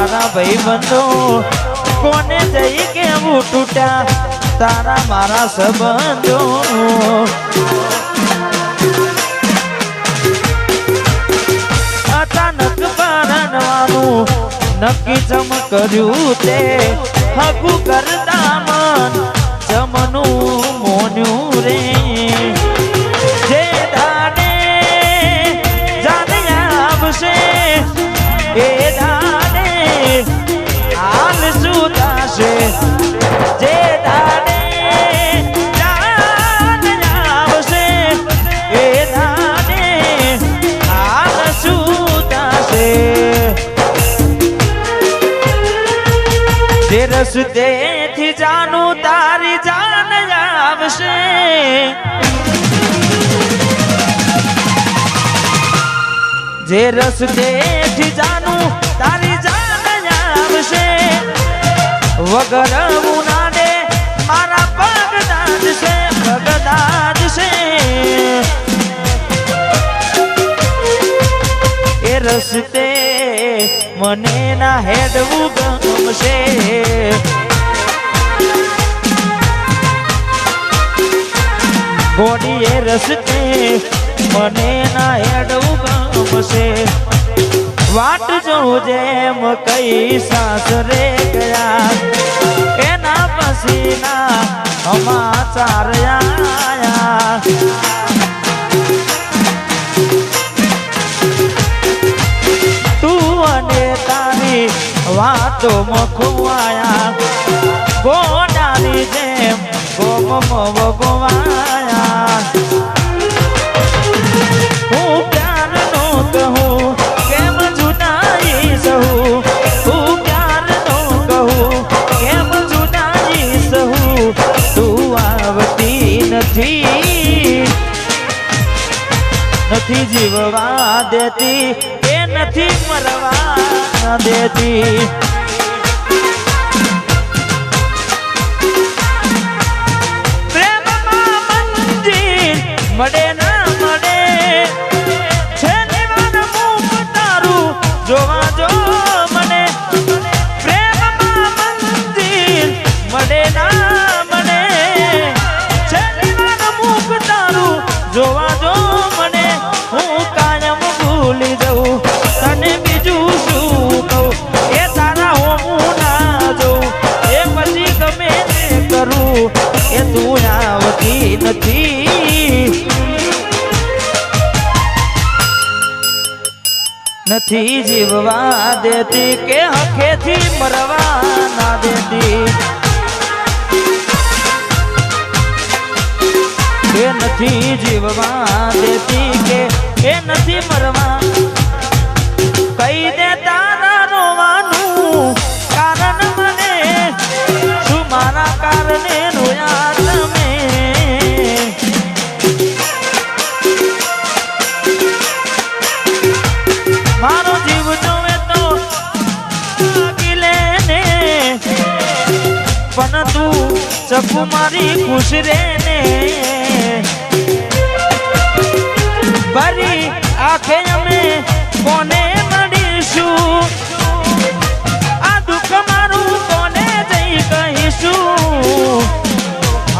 મારા ભાઈ બંધો કોને જઈ કેવું તૂટ્યા તારા મારા સંબંધો અચાનક પરણવાનું નક્કી જમ કર્યું તે હગુ કરતા મન જમનું મોન્યું રે જે દાડે જાને આવશે એ દાડે હાલ શું થશે જે દાડે જાને આવશે એ દાડે હાલ શું થશે જે રસ્તેથી જાનું તારી જાન આવશે જે રસ્તેથી જાનું તારી જાન આવશે વગર ઉનાડે મારા પગ દાદશે પગ દાદશે એ રસ્તે મને ના હેડવું ગમશે ગોડી એ રસ્તે મને ના હેડવું ગમશે વાટ જોજે એમ કઈ સાસરે ગયા એના પસીના સમાચાર આયા તું અને તારી વાતો મખવાયા ગોડાની જેમ ગોમ વગવાયા હું પ્યાર નો કહું કેમ જુદાઈ સહું હું પ્યાર નો કહું કેમ જુદાઈ સહું તું આવતી નથી નથી જીવવા દેતી એ નથી મરવા દેતી પ્રેમમાં મંજિલ મળે ના મળે છેલ્લી વાર મુખ તારું જોવા જો મને પ્રેમમાં મંજિલ મળે ના મળે છેલ્લી વાર મુખ તારું જોવા જો મને હું કાયમ ભૂલી જઉં તને બીજું શું કહું એ તારા હું ના જોઉં એ પછી ગમે તે કરું એ તું આવતી નથી નથી જીવવા દેતી કે હખેથી મરવા ના દેતી એ નથી જીવવા દેતી કે એ નથી મરવા કઈ દે તારા રોવાનું કારણ મને શું મારા કારણે રોયા તમે મારો જીવ જોવે તો ગીલે પણ તું ચકુ મારી ખુશ રે ને ભરી આંખે અમે કોને મળીશું આ દુઃખ મારું કોને જઈ કહીશું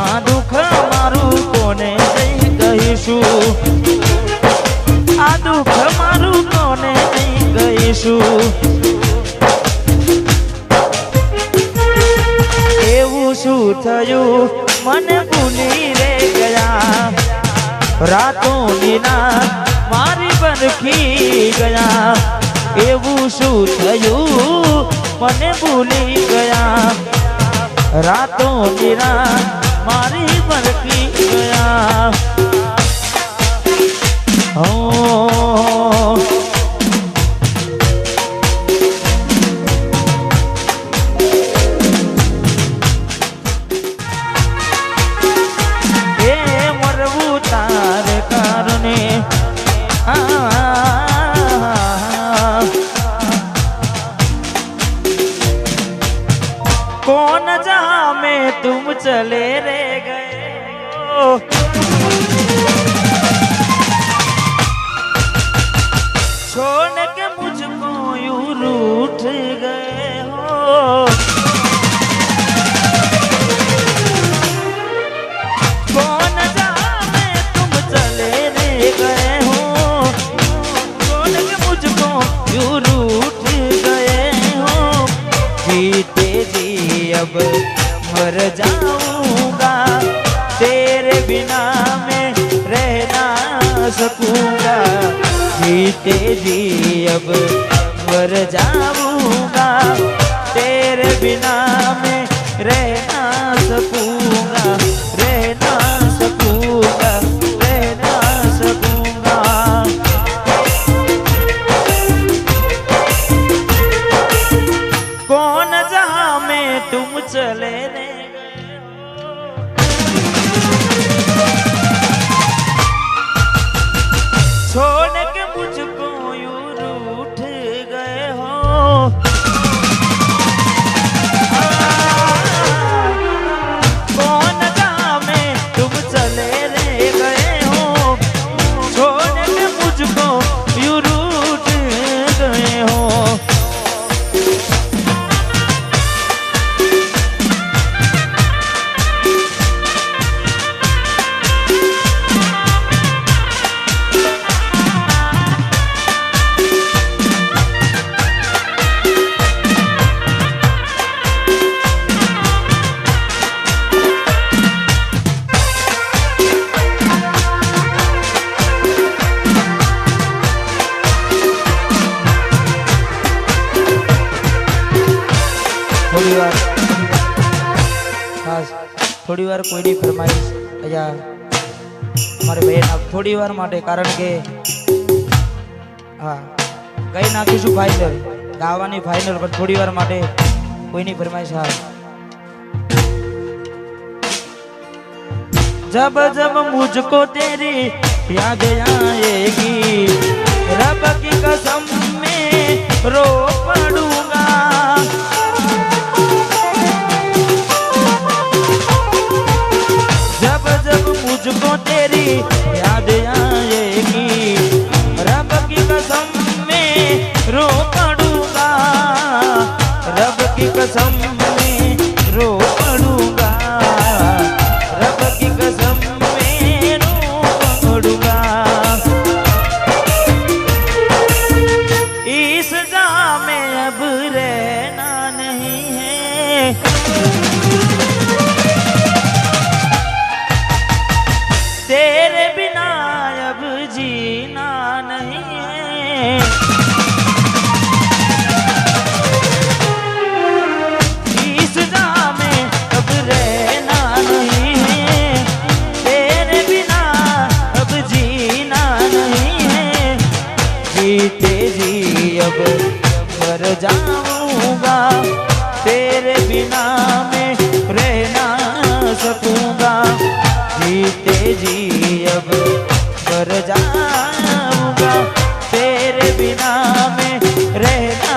આ દુઃખ મારું કોને જઈ કહીશું આ દુઃખ મારું કોને જઈ કહીશું એવું શું થયું મને ભૂલી રે ગયા રાતોની રાત મારી બરખી ગયા એવું શું થયું મને ભૂલી ગયા રાતોની રાત મારી બરખી ગયા कौन जहां में तुम चले रे गए हो छोड़ के मुझको यूं रूठ गए मर जाऊंगा, तेरे बिना मैं रह ना सकूंगा, जीते जी अब मर जाऊंगा, तेरे बिना मैं रह ना सकूंगा, रह ना सकूंगा, रह ना सकूंगा। कौन जहां में तुम चले रे, छोड़ के मुझको यूं रूठ गए हो, कौन जहां में तुम चले रे गए हो, छोड़ के मुझको यूं रूठ गए हो। થોડી વાર કોઈની ફરમાઈશ અહીંયા મારે બેન થોડી વાર માટે, કારણ કે હા કઈ નાખીશું ફાઇનલ, ગાવાની ફાઇનલ, પણ થોડી વાર માટે કોઈની ફરમાઈશ। હા जब जब मुझको तेरी याद आएगी, रब की कसम में रो पड़ूंगा, जब जब मुझको तेरी याद आएगी, रब की कसम में रो पड़ूंगा, रब की कसम में रो पड़ूंगा, रब की कसम में रो पड़ूंगा। इस जहां में अब रहना नहीं है, तेरे बिना अब जीना नहीं है, इस जहां में अब रहना नहीं है, तेरे बिना अब जीना नहीं है, जीते जी अब मर जाऊंगा, तेरे बिना मैं रह ना सकूंगा, जीते जी अब मर जाऊंगा, तेरे बिना मैं रह ना